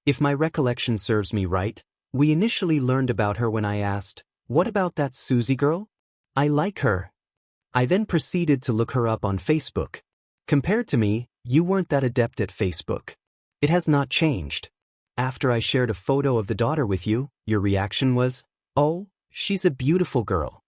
If my recollection serves me right, we initially learned about her when I asked, "What about that Susie girl? I like her." I then proceeded to look her up on Facebook. Compared to me, you weren't that adept at Facebook. It has not changed. After I shared a photo of the daughter with you, your reaction was, "Oh, she's a beautiful girl."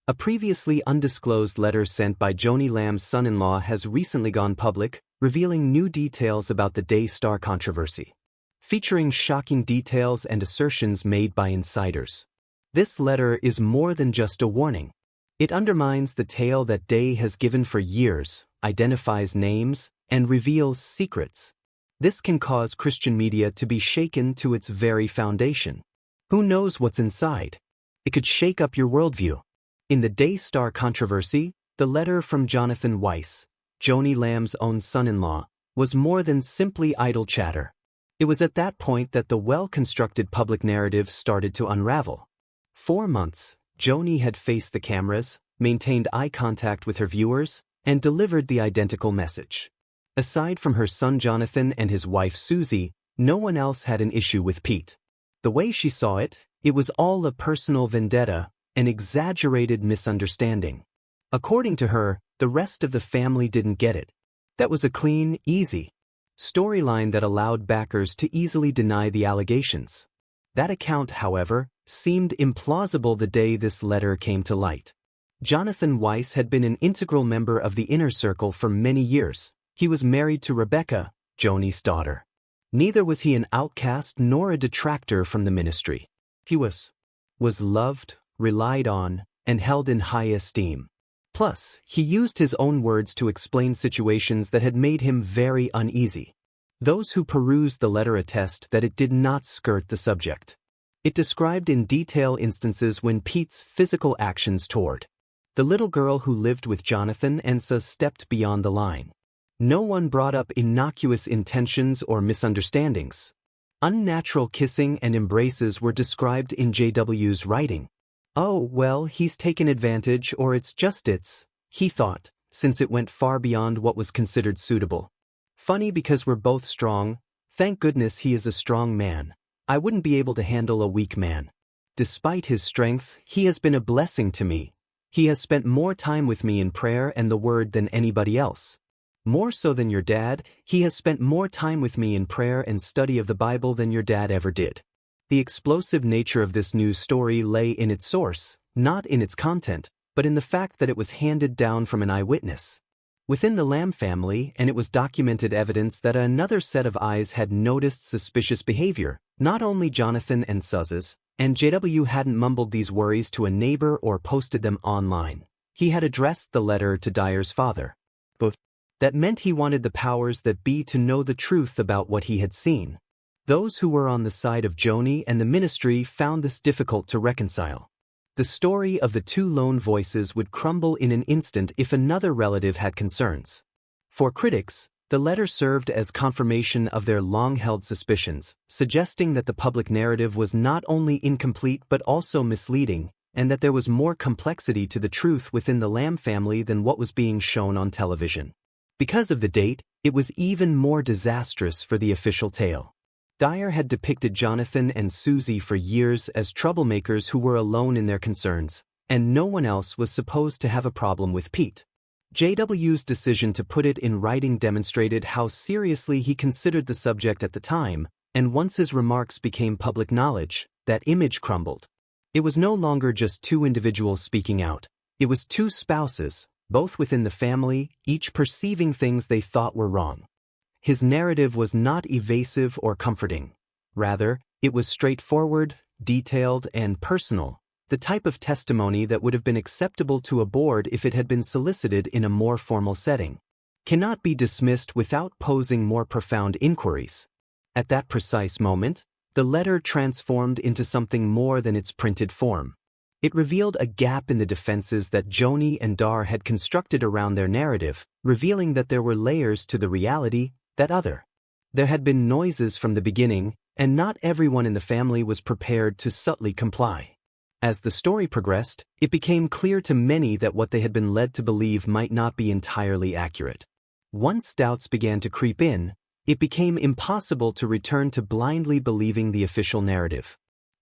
A previously undisclosed letter sent by Joni Lamb's son-in-law has recently gone public, revealing new details about the Daystar controversy, featuring shocking details and assertions made by insiders. This letter is more than just a warning. It undermines the tale that Day has given for years, identifies names, and reveals secrets. This can cause Christian media to be shaken to its very foundation. Who knows what's inside? It could shake up your worldview. In the Daystar controversy, the letter from Jonathan Weiss, Joni Lamb's own son-in-law, was more than simply idle chatter. It was at that point that the well-constructed public narrative started to unravel. For months, Joni had faced the cameras, maintained eye contact with her viewers, and delivered the identical message. Aside from her son Jonathan and his wife Susie, no one else had an issue with Pete. The way she saw it, it was all a personal vendetta, an exaggerated misunderstanding. According to her, the rest of the family didn't get it. That was a clean, easy storyline that allowed backers to easily deny the allegations. That account, however, seemed implausible the day this letter came to light. Jonathan Weiss had been an integral member of the inner circle for many years. He was married to Rebecca, Joni's daughter. Neither was he an outcast nor a detractor from the ministry. He was loved, relied on, and held in high esteem. Plus, he used his own words to explain situations that had made him very uneasy. Those who perused the letter attest that it did not skirt the subject. It described in detail instances when Pete's physical actions toward the little girl who lived with Jonathan and stepped beyond the line. No one brought up innocuous intentions or misunderstandings. Unnatural kissing and embraces were described in JW's writing. "Oh, well, he's taken advantage, or he thought, since it went far beyond what was considered suitable. Funny because we're both strong. Thank goodness he is a strong man. I wouldn't be able to handle a weak man. Despite his strength, he has been a blessing to me. He has spent more time with me in prayer and the word than anybody else. More so than your dad, he has spent more time with me in prayer and study of the Bible than your dad ever did." The explosive nature of this news story lay in its source, not in its content, but in the fact that it was handed down from an eyewitness within the Lamb family, and it was documented evidence that another set of eyes had noticed suspicious behavior. Not only Jonathan and Suzz's, and JW hadn't mumbled these worries to a neighbor or posted them online. He had addressed the letter to Dyer's father. But that meant he wanted the powers that be to know the truth about what he had seen. Those who were on the side of Joni and the ministry found this difficult to reconcile. The story of the two lone voices would crumble in an instant if another relative had concerns. For critics, the letter served as confirmation of their long-held suspicions, suggesting that the public narrative was not only incomplete but also misleading, and that there was more complexity to the truth within the Lamb family than what was being shown on television. Because of the date, it was even more disastrous for the official tale. Dyer had depicted Jonathan and Susie for years as troublemakers who were alone in their concerns, and no one else was supposed to have a problem with Pete. JW's decision to put it in writing demonstrated how seriously he considered the subject at the time, and once his remarks became public knowledge, that image crumbled. It was no longer just two individuals speaking out. It was two spouses, both within the family, each perceiving things they thought were wrong. His narrative was not evasive or comforting. Rather, it was straightforward, detailed, and personal, the type of testimony that would have been acceptable to a board if it had been solicited in a more formal setting. Cannot be dismissed without posing more profound inquiries. At that precise moment, the letter transformed into something more than its printed form. It revealed a gap in the defenses that Joni and Dar had constructed around their narrative, revealing that there were layers to the reality. There had been noises from the beginning, and not everyone in the family was prepared to subtly comply. As the story progressed, it became clear to many that what they had been led to believe might not be entirely accurate. Once doubts began to creep in, It became impossible to return to blindly believing the official narrative.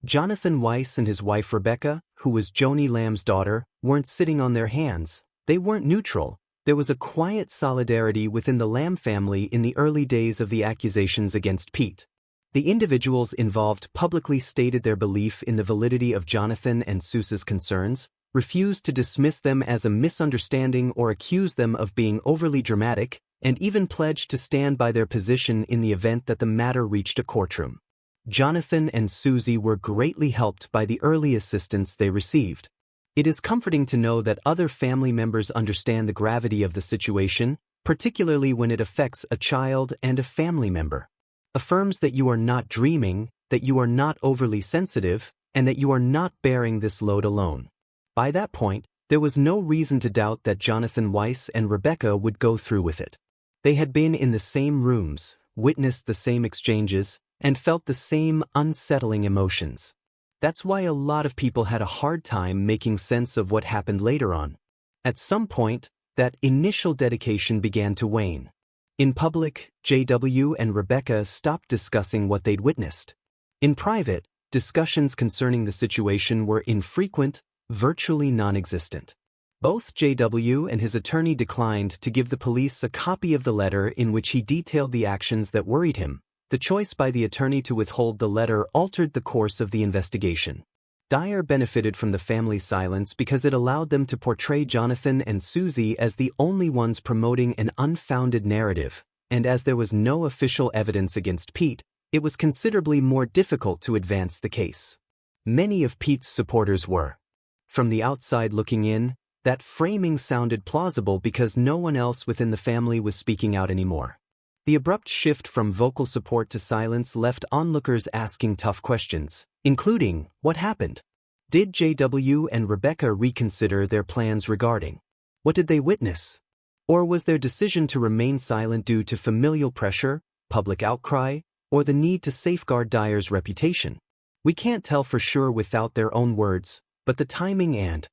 Jonathan Weiss and his wife Rebecca, who was Joni Lamb's daughter, weren't sitting on their hands. They weren't neutral. There was a quiet solidarity within the Lamb family in the early days of the accusations against Pete. The individuals involved publicly stated their belief in the validity of Jonathan and Suze's concerns, refused to dismiss them as a misunderstanding or accuse them of being overly dramatic, and even pledged to stand by their position in the event that the matter reached a courtroom. Jonathan and Susie were greatly helped by the early assistance they received. It is comforting to know that other family members understand the gravity of the situation, particularly when it affects a child and a family member. Affirms that you are not dreaming, that you are not overly sensitive, and that you are not bearing this load alone. By that point, there was no reason to doubt that Jonathan Weiss and Rebecca would go through with it. They had been in the same rooms, witnessed the same exchanges, and felt the same unsettling emotions. That's why a lot of people had a hard time making sense of what happened later on. At some point, that initial dedication began to wane. In public, JW and Rebecca stopped discussing what they'd witnessed. In private, discussions concerning the situation were infrequent, virtually non-existent. Both JW and his attorney declined to give the police a copy of the letter in which he detailed the actions that worried him. The choice by the attorney to withhold the letter altered the course of the investigation. Dyer benefited from the family's silence because it allowed them to portray Jonathan and Susie as the only ones promoting an unfounded narrative, and as there was no official evidence against Pete, it was considerably more difficult to advance the case. Many of Pete's supporters were. From the outside looking in, that framing sounded plausible because no one else within the family was speaking out anymore. The abrupt shift from vocal support to silence left onlookers asking tough questions, including, what happened? Did JW and Rebecca reconsider their plans regarding? What did they witness? Or was their decision to remain silent due to familial pressure, public outcry, or the need to safeguard Dyer's reputation? We can't tell for sure without their own words, but the timing and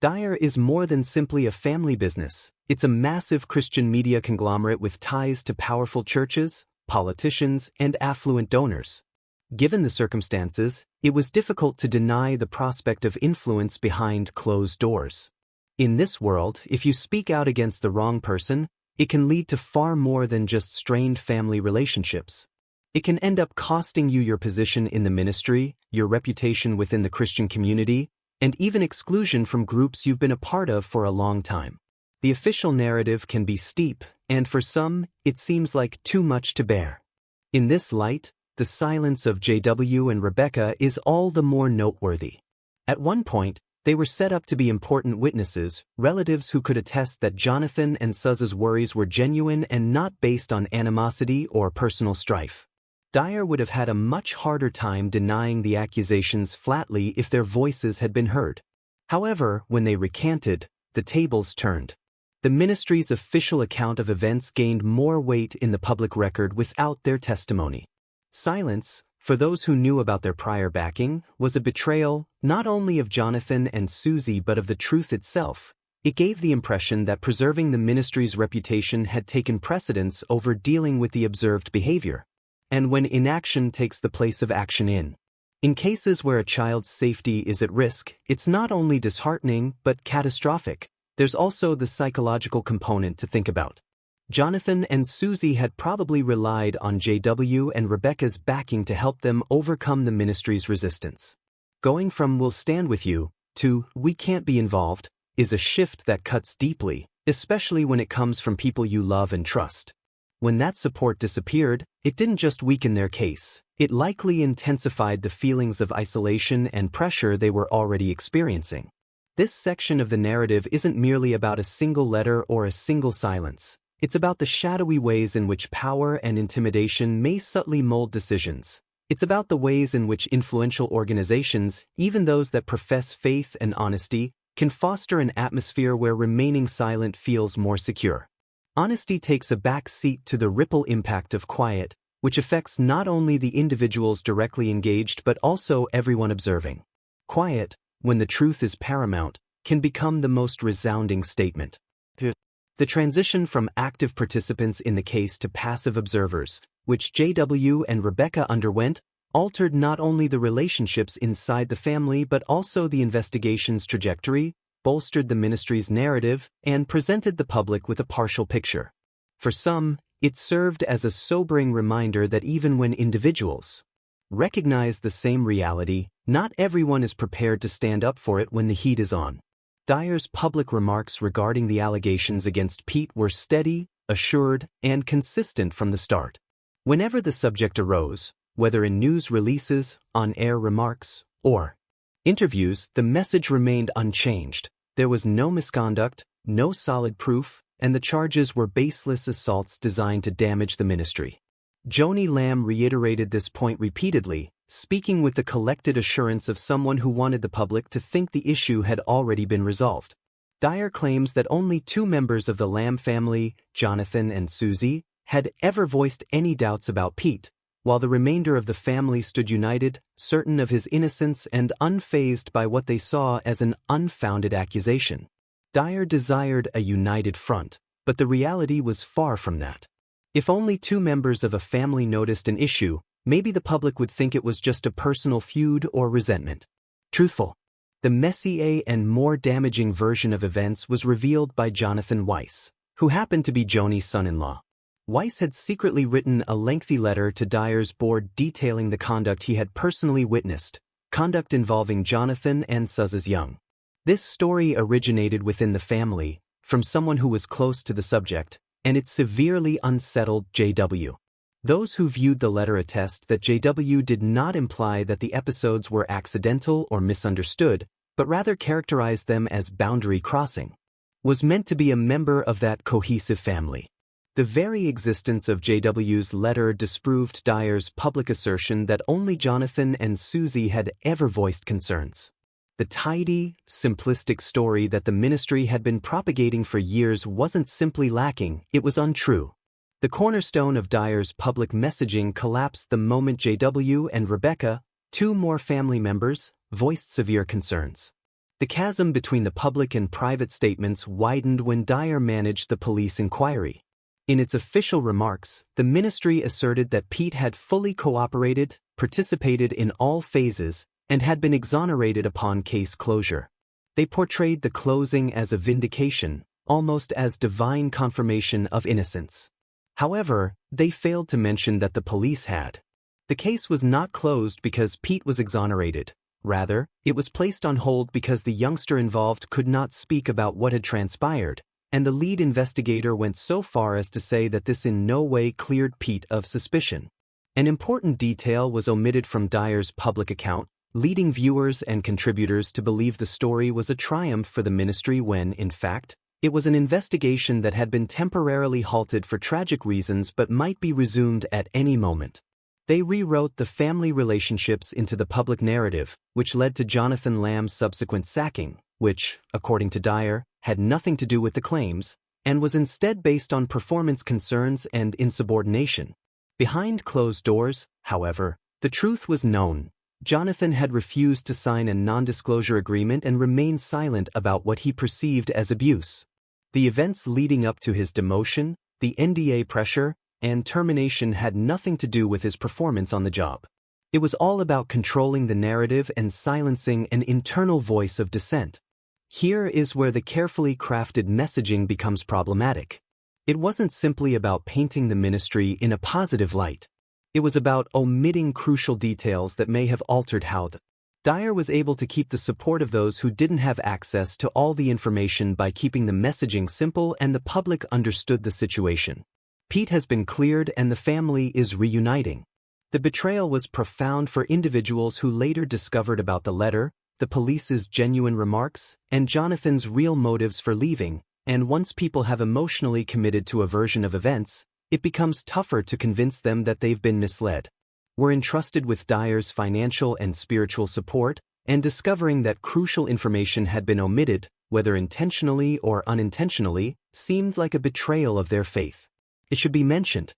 Dyer is more than simply a family business. It's a massive Christian media conglomerate with ties to powerful churches, politicians, and affluent donors. Given the circumstances, it was difficult to deny the prospect of influence behind closed doors. In this world, if you speak out against the wrong person, it can lead to far more than just strained family relationships. It can end up costing you your position in the ministry, your reputation within the Christian community, and even exclusion from groups you've been a part of for a long time. The official narrative can be steep, and for some, it seems like too much to bear. In this light, the silence of JW and Rebecca is all the more noteworthy. At one point, they were set up to be important witnesses, relatives who could attest that Jonathan and Suze's worries were genuine and not based on animosity or personal strife. Dyer would have had a much harder time denying the accusations flatly if their voices had been heard. However, when they recanted, the tables turned. The ministry's official account of events gained more weight in the public record without their testimony. Silence, for those who knew about their prior backing, was a betrayal not only of Jonathan and Susie but of the truth itself. It gave the impression that preserving the ministry's reputation had taken precedence over dealing with the observed behavior. And when inaction takes the place of action in cases where a child's safety is at risk, it's not only disheartening but catastrophic. There's also the psychological component to think about. Jonathan and Susie had probably relied on JW and Rebecca's backing to help them overcome the ministry's resistance. Going from "we'll stand with you" to "we can't be involved" is a shift that cuts deeply, especially when it comes from people you love and trust. When that support disappeared, it didn't just weaken their case, it likely intensified the feelings of isolation and pressure they were already experiencing. This section of the narrative isn't merely about a single letter or a single silence. It's about the shadowy ways in which power and intimidation may subtly mold decisions. It's about the ways in which influential organizations, even those that profess faith and honesty, can foster an atmosphere where remaining silent feels more secure. Honesty takes a back seat to the ripple impact of quiet, which affects not only the individuals directly engaged but also everyone observing. Quiet, when the truth is paramount, can become the most resounding statement. The transition from active participants in the case to passive observers, which JW and Rebecca underwent, altered not only the relationships inside the family but also the investigation's trajectory, bolstered the ministry's narrative, and presented the public with a partial picture. For some, it served as a sobering reminder that even when individuals recognize the same reality, not everyone is prepared to stand up for it when the heat is on. Dyer's public remarks regarding the allegations against Pete were steady, assured, and consistent from the start. Whenever the subject arose, whether in news releases, on-air remarks, or interviews, the message remained unchanged. There was no misconduct, no solid proof, and the charges were baseless assaults designed to damage the ministry. Joni Lamb reiterated this point repeatedly, speaking with the collected assurance of someone who wanted the public to think the issue had already been resolved. Dyer claims that only 2 members of the Lamb family, Jonathan and Susie, had ever voiced any doubts about Pete, while the remainder of the family stood united, certain of his innocence and unfazed by what they saw as an unfounded accusation. Dyer desired a united front, but the reality was far from that. If only 2 members of a family noticed an issue, maybe the public would think it was just a personal feud or resentment. Truthful. The messier and more damaging version of events was revealed by Jonathan Weiss, who happened to be Joni's son-in-law. Weiss had secretly written a lengthy letter to Dyer's board detailing the conduct he had personally witnessed, conduct involving Jonathan and Suze Young. This story originated within the family, from someone who was close to the subject, and it severely unsettled JW. Those who viewed the letter attest that JW did not imply that the episodes were accidental or misunderstood, but rather characterized them as boundary crossing. Was meant to be a member of that cohesive family. The very existence of JW's letter disproved Dyer's public assertion that only Jonathan and Susie had ever voiced concerns. The tidy, simplistic story that the ministry had been propagating for years wasn't simply lacking, it was untrue. The cornerstone of Dyer's public messaging collapsed the moment JW and Rebecca, 2 more family members, voiced severe concerns. The chasm between the public and private statements widened when Dyer managed the police inquiry. In its official remarks, the ministry asserted that Pete had fully cooperated, participated in all phases, and had been exonerated upon case closure. They portrayed the closing as a vindication, almost as divine confirmation of innocence. However, they failed to mention that the police had. The case was not closed because Pete was exonerated. Rather, it was placed on hold because the youngster involved could not speak about what had transpired, and the lead investigator went so far as to say that this in no way cleared Pete of suspicion. An important detail was omitted from Dyer's public account, leading viewers and contributors to believe the story was a triumph for the ministry when, in fact, it was an investigation that had been temporarily halted for tragic reasons but might be resumed at any moment. They rewrote the family relationships into the public narrative, which led to Jonathan Lamb's subsequent sacking, which, according to Dyer, had nothing to do with the claims, and was instead based on performance concerns and insubordination. Behind closed doors, however, the truth was known. Jonathan had refused to sign a non-disclosure agreement and remained silent about what he perceived as abuse. The events leading up to his demotion, the NDA pressure, and termination had nothing to do with his performance on the job. It was all about controlling the narrative and silencing an internal voice of dissent. Here is where the carefully crafted messaging becomes problematic. It wasn't simply about painting the ministry in a positive light. It was about omitting crucial details that may have altered how Dyer was able to keep the support of those who didn't have access to all the information by keeping the messaging simple and the public understood the situation. Pete has been cleared and the family is reuniting. The betrayal was profound for individuals who later discovered about the letter, the police's genuine remarks, and Jonathan's real motives for leaving, and once people have emotionally committed to a version of events, it becomes tougher to convince them that they've been misled. We're entrusted with Dyer's financial and spiritual support, and discovering that crucial information had been omitted, whether intentionally or unintentionally, seemed like a betrayal of their faith. It should be mentioned.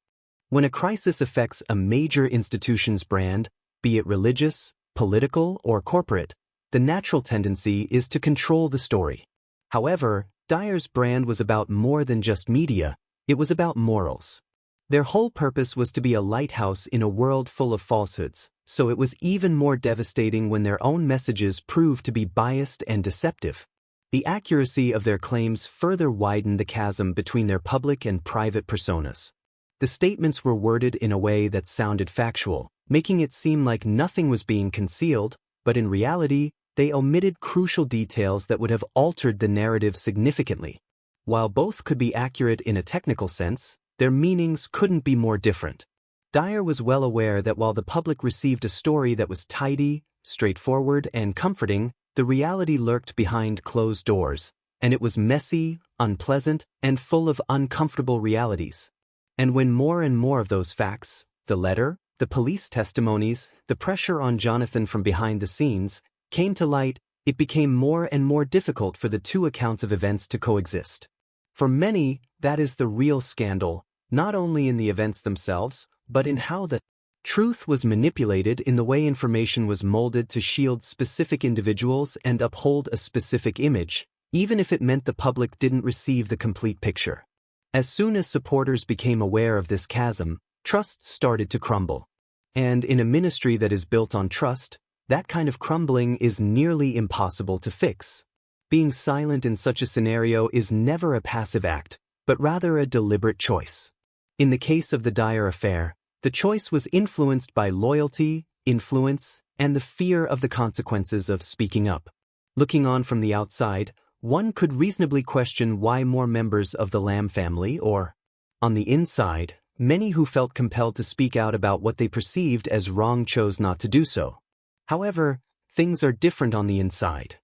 When a crisis affects a major institution's brand, be it religious, political, or corporate, the natural tendency is to control the story. However, Daystar's brand was about more than just media, it was about morals. Their whole purpose was to be a lighthouse in a world full of falsehoods, so it was even more devastating when their own messages proved to be biased and deceptive. The accuracy of their claims further widened the chasm between their public and private personas. The statements were worded in a way that sounded factual, making it seem like nothing was being concealed, but in reality, they omitted crucial details that would have altered the narrative significantly. While both could be accurate in a technical sense, their meanings couldn't be more different. Dyer was well aware that while the public received a story that was tidy, straightforward, and comforting, the reality lurked behind closed doors, and it was messy, unpleasant, and full of uncomfortable realities. And when more and more of those facts, the letter, the police testimonies, the pressure on Jonathan from behind the scenes, came to light, it became more and more difficult for the two accounts of events to coexist. For many, that is the real scandal, not only in the events themselves, but in how the truth was manipulated, in the way information was molded to shield specific individuals and uphold a specific image, even if it meant the public didn't receive the complete picture. As soon as supporters became aware of this chasm, trust started to crumble. And in a ministry that is built on trust, that kind of crumbling is nearly impossible to fix. Being silent in such a scenario is never a passive act, but rather a deliberate choice. In the case of the Dyer affair, the choice was influenced by loyalty, influence, and the fear of the consequences of speaking up. Looking on from the outside, one could reasonably question why more members of the Lamb family, or, on the inside, many who felt compelled to speak out about what they perceived as wrong, chose not to do so. However, things are different on the inside.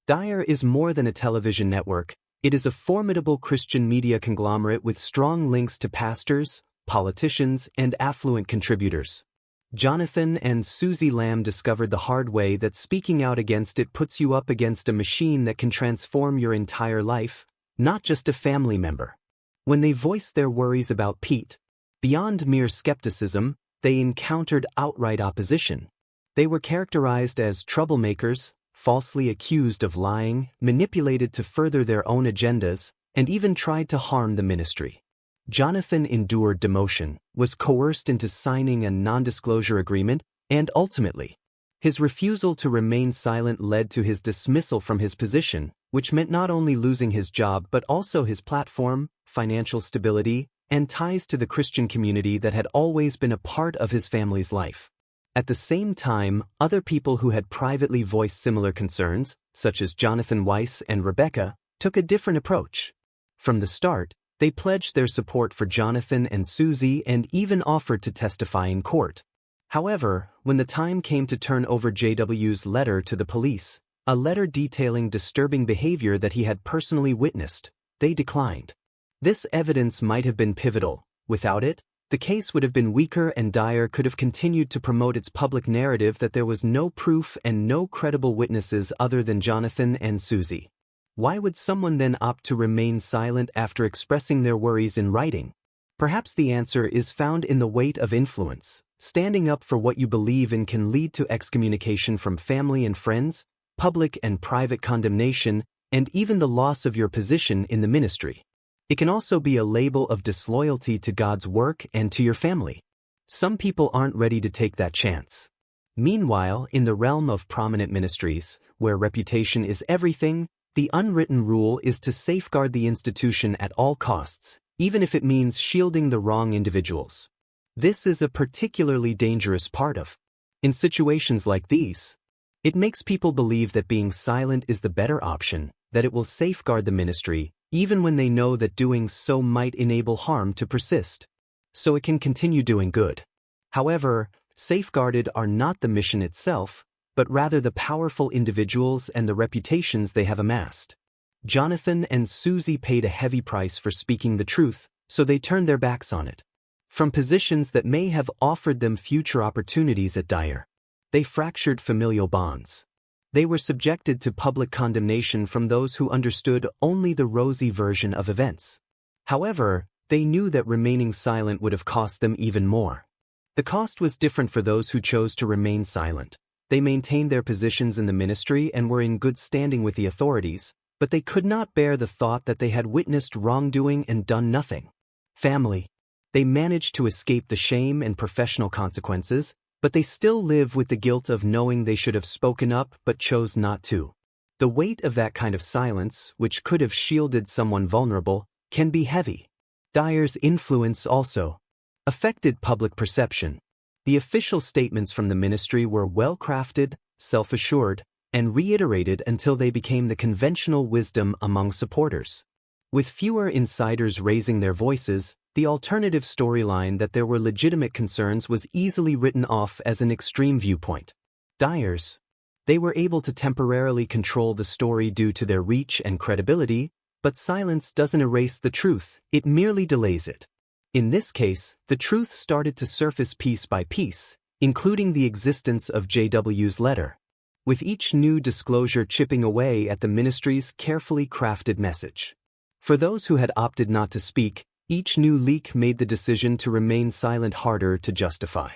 Dyer is more than a television network, it is a formidable Christian media conglomerate with strong links to pastors, politicians, and affluent contributors. Jonathan and Susie Lamb discovered the hard way that speaking out against it puts you up against a machine that can transform your entire life, not just a family member. When they voiced their worries about Pete, beyond mere skepticism, they encountered outright opposition. They were characterized as troublemakers, falsely accused of lying, manipulated to further their own agendas, and even tried to harm the ministry. Jonathan endured demotion, was coerced into signing a non-disclosure agreement, and ultimately, his refusal to remain silent led to his dismissal from his position, which meant not only losing his job but also his platform, financial stability, and ties to the Christian community that had always been a part of his family's life. At the same time, other people who had privately voiced similar concerns, such as Jonathan Weiss and Rebecca, took a different approach. From the start, they pledged their support for Jonathan and Susie and even offered to testify in court. However, when the time came to turn over JW's letter to the police, a letter detailing disturbing behavior that he had personally witnessed, they declined. This evidence might have been pivotal. Without it, the case would have been weaker and Dyer could have continued to promote its public narrative that there was no proof and no credible witnesses other than Jonathan and Susie. Why would someone then opt to remain silent after expressing their worries in writing? Perhaps the answer is found in the weight of influence. Standing up for what you believe in can lead to excommunication from family and friends, public and private condemnation, and even the loss of your position in the ministry. It can also be a label of disloyalty to God's work and to your family. Some people aren't ready to take that chance. Meanwhile, in the realm of prominent ministries, where reputation is everything, the unwritten rule is to safeguard the institution at all costs, even if it means shielding the wrong individuals. This is a particularly dangerous part of. In situations like these, it makes people believe that being silent is the better option, that it will safeguard the ministry, even when they know that doing so might enable harm to persist. So it can continue doing good. However, safeguarded are not the mission itself, but rather the powerful individuals and the reputations they have amassed. Jonathan and Susie paid a heavy price for speaking the truth, so they turned their backs on it. From positions that may have offered them future opportunities at Dyer, they fractured familial bonds. They were subjected to public condemnation from those who understood only the rosy version of events. However, they knew that remaining silent would have cost them even more. The cost was different for those who chose to remain silent. They maintained their positions in the ministry and were in good standing with the authorities, but they could not bear the thought that they had witnessed wrongdoing and done nothing. Family. They managed to escape the shame and professional consequences, but they still live with the guilt of knowing they should have spoken up but chose not to. The weight of that kind of silence, which could have shielded someone vulnerable, can be heavy. Dyer's influence also affected public perception. The official statements from the ministry were well-crafted, self-assured, and reiterated until they became the conventional wisdom among supporters. With fewer insiders raising their voices, the alternative storyline that there were legitimate concerns was easily written off as an extreme viewpoint. Dyers. They were able to temporarily control the story due to their reach and credibility, but silence doesn't erase the truth, it merely delays it. In this case, the truth started to surface piece by piece, including the existence of JW's letter, with each new disclosure chipping away at the ministry's carefully crafted message. For those who had opted not to speak, each new leak made the decision to remain silent harder to justify.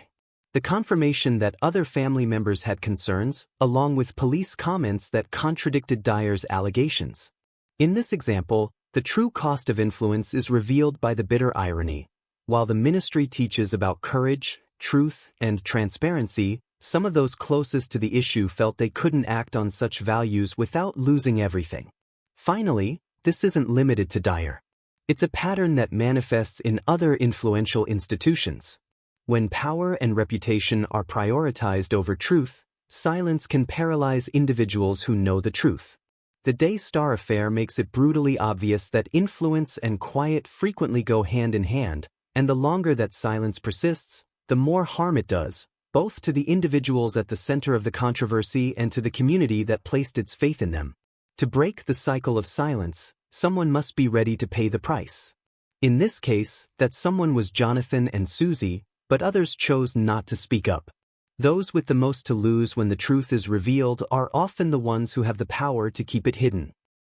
The confirmation that other family members had concerns, along with police comments that contradicted Dyer's allegations. In this example, the true cost of influence is revealed by the bitter irony. While the ministry teaches about courage, truth, and transparency, some of those closest to the issue felt they couldn't act on such values without losing everything. Finally, this isn't limited to Dyer. It's a pattern that manifests in other influential institutions. When power and reputation are prioritized over truth, silence can paralyze individuals who know the truth. The Daystar affair makes it brutally obvious that influence and quiet frequently go hand in hand, and the longer that silence persists, the more harm it does, both to the individuals at the center of the controversy and to the community that placed its faith in them. To break the cycle of silence, someone must be ready to pay the price. In this case, that someone was Jonathan and Susie, but others chose not to speak up. Those with the most to lose when the truth is revealed are often the ones who have the power to keep it hidden.